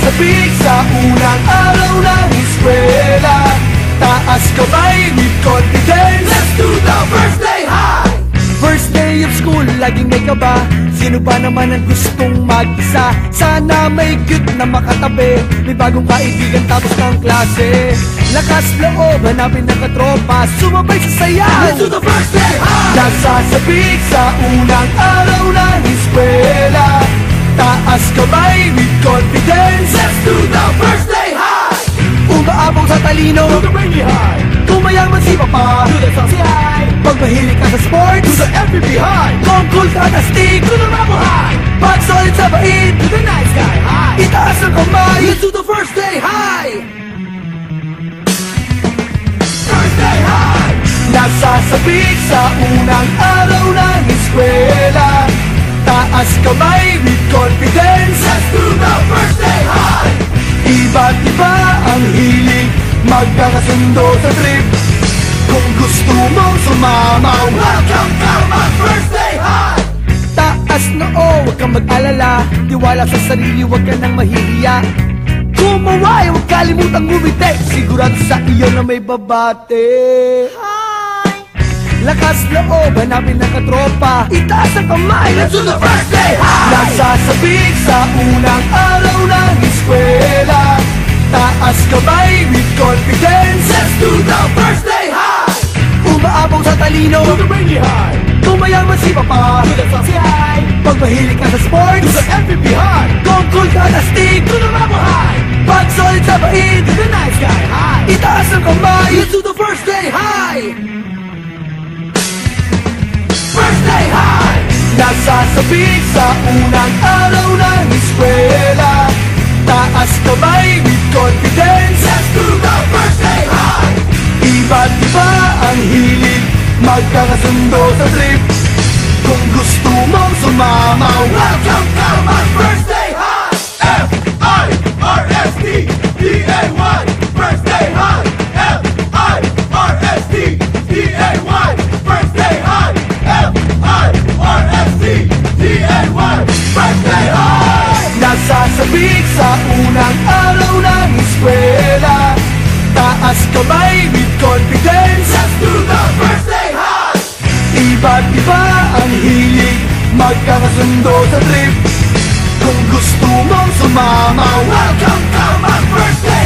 Nasasabik sa unang araw ng eskwela, taas kamay with confidence. Let's do the first day high! First day of school, laging may kaba. Sino ba naman ang gustong mag-isa? Sana may cute na makatabi, may bagong kaibigan tapos ng klase. Lakas loob, hanapin ng katropa, sumabay sa sayaw. Let's do the first day high! Nasasabik sa unang araw ng eskwela, taas kamay with confidence. Let's do the first day high! Umaabong sa talino, do the brainy high. Kung mayaman si papa, do the saucy high. Pag mahilig ka sa sports, do the FPP high. Kung cool ka na stick, do the Rambo high. Pag solid sa bait, do the nice guy high. Itaas ang kamay, let's do the first day high! First day high! Nasasabik sa unang araw ng eskwela, taas kamay with confidence. Let's do the first day high! Iba't iba ang hilig, magkakasundo sa trip. Kung gusto mong sumama, welcome to my first day high! Taas na huwag kang mag-alala, tiwala sa sarili, huwag ka nang mahihiya. Kumaway, huwag kalimutang ngumiti, sigurado sa iyo na may babate. Lakas loob, hanapin ng katropa, itaas ang kamay, let's do the first day high! Nasasabik sa unang araw ng eskwela, taas kamay with confidence. Let's do the first day high! Umaabong sa talino, do the brainy high. Kung mayaman si papa, do the saucy high. Pag mahilig ka sa sports, do the FPP high. Kung cool ka na stick, do the Rambo high. Pag solid sa bait, do the nice guy high. Itaas ang kamay, let's do the first day high! First day high! Nasasabik sa unang araw ng eskwela, taas kamay with confidence. Let's do the first day high! Iba't iba ang hilig, magkakasundo sa trip. Kung gusto mong sumama, welcome to my first day high! F-I-R-S-T-D-A-Y First day high! F-I-R-S-T-D-A-Y First day high! F-I-R-S-T-D-A-Y First day high! Nasasabik sa unang araw ng eskwela, taas kamay with confidence. Let's do the first day high! Iba't iba ang hilig, magkakasundo sa trip. Kung gusto mong sumama, welcome to my first day